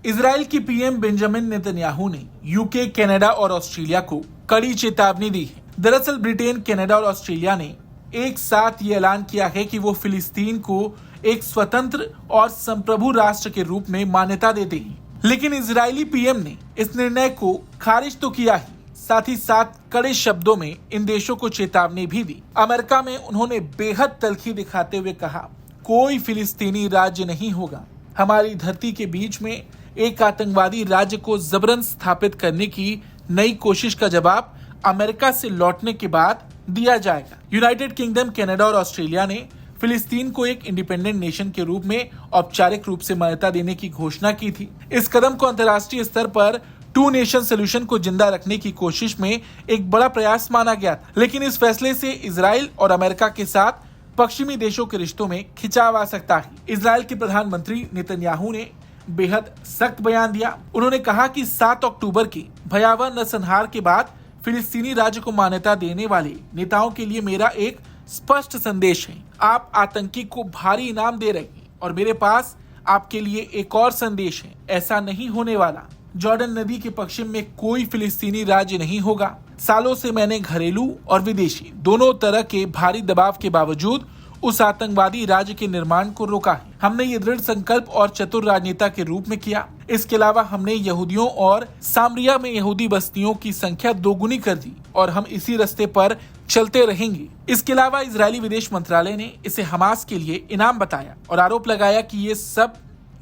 Israel की PM Benjamin Netanyahu ने UK, Canada और ऑस्ट्रेलिया को कड़ी चेतावनी दी है। दरअसल ब्रिटेन, कनाडा और ऑस्ट्रेलिया ने एक साथ ये ऐलान किया है कि वो फिलिस्तीन को एक स्वतंत्र और संप्रभु राष्ट्र के रूप में मान्यता देते हैं। लेकिन इजरायली पीएम ने इस निर्णय को खारिज तो किया ही, साथ ही साथ कड़े शब्दों में इन देशों को चेतावनी भी दी। अमेरिका में उन्होंने बेहद तल्खी दिखाते हुए कहा, कोई फिलिस्तीनी राज्य नहीं होगा। हमारी धरती के बीच में एक आतंकवादी राज्य को जबरन स्थापित करने की नई कोशिश का जवाब अमेरिका से लौटने के बाद दिया जाएगा। यूनाइटेड किंगडम, कनाडा और ऑस्ट्रेलिया ने फिलिस्तीन को एक इंडिपेंडेंट नेशन के रूप में औपचारिक रूप से मान्यता देने की घोषणा की थी। इस कदम को अंतर्राष्ट्रीय स्तर पर टू नेशन सोल्यूशन को जिंदा रखने की कोशिश में एक बड़ा प्रयास माना गया था। लेकिन इस फैसले से इजराइल और अमेरिका के साथ पश्चिमी देशों के रिश्तों में खिंचाव आ सकता है। इजराइल के प्रधानमंत्री नेतन्याहू ने बेहद सख्त बयान दिया। उन्होंने कहा कि 7 अक्टूबर की भयावह नरसंहार के बाद फिलिस्तीनी राज्य को मान्यता देने वाले नेताओं के लिए मेरा एक स्पष्ट संदेश है। आप आतंकी को भारी इनाम दे रहे हैं और मेरे पास आपके लिए एक और संदेश है, ऐसा नहीं होने वाला। जॉर्डन नदी के पश्चिम में कोई फिलिस्तीनी राज्य नहीं होगा। सालों से मैंने घरेलू और विदेशी दोनों तरह के भारी दबाव के बावजूद उस आतंकवादी राज्य के निर्माण को रोका है। हमने ये दृढ़ संकल्प और चतुर राजनेता के रूप में किया। इसके अलावा हमने यहूदियों और सामरिया में यहूदी बस्तियों की संख्या दोगुनी कर दी और हम इसी रास्ते पर चलते रहेंगे। इसके अलावा इजरायली विदेश मंत्रालय ने इसे हमास के लिए इनाम बताया और आरोप लगाया कि ये सब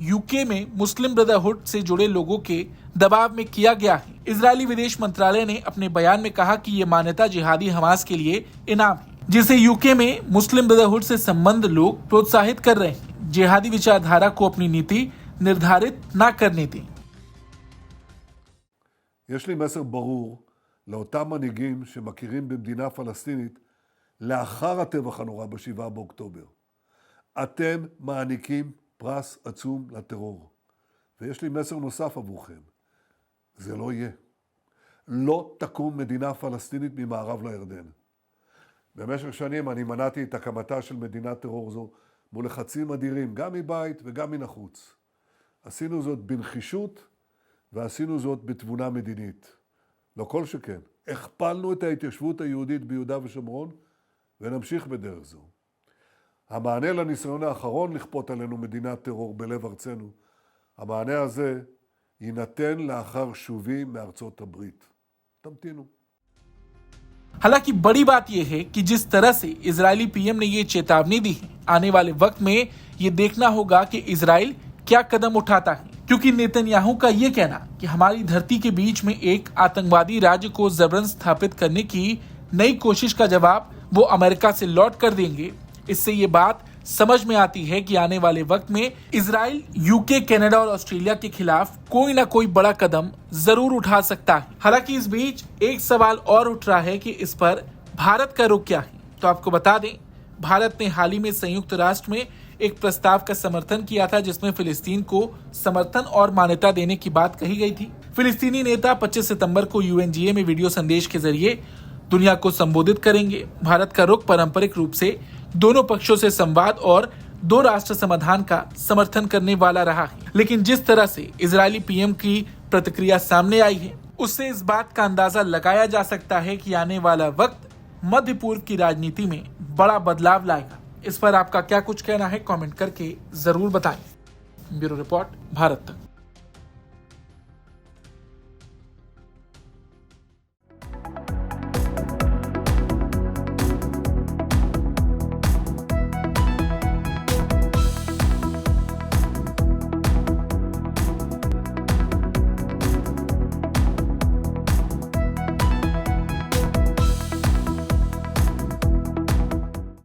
यूके में मुस्लिम ब्रदरहुड से जुड़े लोगों के दबाव में किया गया है। इजरायली विदेश मंत्रालय ने अपने बयान में कहा कि ये मान्यता जिहादी हमास के लिए इनाम है, जिसे यूके में मुस्लिम ब्रदरहुड से संबंध लोग प्रोत्साहित कर रहे हैं। जिहादी विचारधारा को अपनी नीति निर्धारित न करने दें। יש לי מסר ברור לאותם מנהיגים שמכירים במדינה פלסטינית לאחר הטבח הנורא ב7 באוקטובר. אתם מעניקים פרס עצום לטרור. ויש לי מסר נוסף עבורכם. זה לא יהיה. לא תקום מדינה פלסטינית ממערב לירדן. במשך שנים אני מנעתי את הקמתה של מדינת טרור זו מול לחצים אדירים, גם מבית וגם מן החוץ. עשינו זאת בנחישות ועשינו זאת בתבונה מדינית. לא כל שכן. הכפלנו את ההתיישבות היהודית ביהודה ושומרון ונמשיך בדרך זו. המענה לניסיון האחרון לכפות עלינו מדינת טרור בלב ארצנו, המענה הזה יינתן לאחר שובי מארצות הברית. תמתינו. हालांकि बड़ी बात यह है कि जिस तरह से इजरायली पीएम ने ये चेतावनी दी है, आने वाले वक्त में ये देखना होगा कि इजराइल क्या कदम उठाता है। क्योंकि नेतन्याहू का ये कहना कि हमारी धरती के बीच में एक आतंकवादी राज्य को जबरन स्थापित करने की नई कोशिश का जवाब वो अमेरिका से लौट कर देंगे, इससे ये बात समझ में आती है कि आने वाले वक्त में इजराइल यूके, कनाडा और ऑस्ट्रेलिया के खिलाफ कोई ना कोई बड़ा कदम जरूर उठा सकता है। हालांकि इस बीच एक सवाल और उठ रहा है कि इस पर भारत का रुख क्या है। तो आपको बता दें, भारत ने हाल ही में संयुक्त राष्ट्र में एक प्रस्ताव का समर्थन किया था जिसमें फिलिस्तीन को समर्थन और मान्यता देने की बात कही गई थी। फिलिस्तीनी नेता 25 सितंबर को यूएनजीए में वीडियो संदेश के जरिए दुनिया को संबोधित करेंगे। भारत का रुख पारंपरिक रूप से दोनों पक्षों से संवाद और 2 राष्ट्र समाधान का समर्थन करने वाला रहा है। लेकिन जिस तरह से इजरायली पीएम की प्रतिक्रिया सामने आई है, उससे इस बात का अंदाजा लगाया जा सकता है कि आने वाला वक्त मध्य पूर्व की राजनीति में बड़ा बदलाव लाएगा। इस पर आपका क्या कुछ कहना है, कमेंट करके जरूर बताएं। ब्यूरो रिपोर्ट, भारत तक।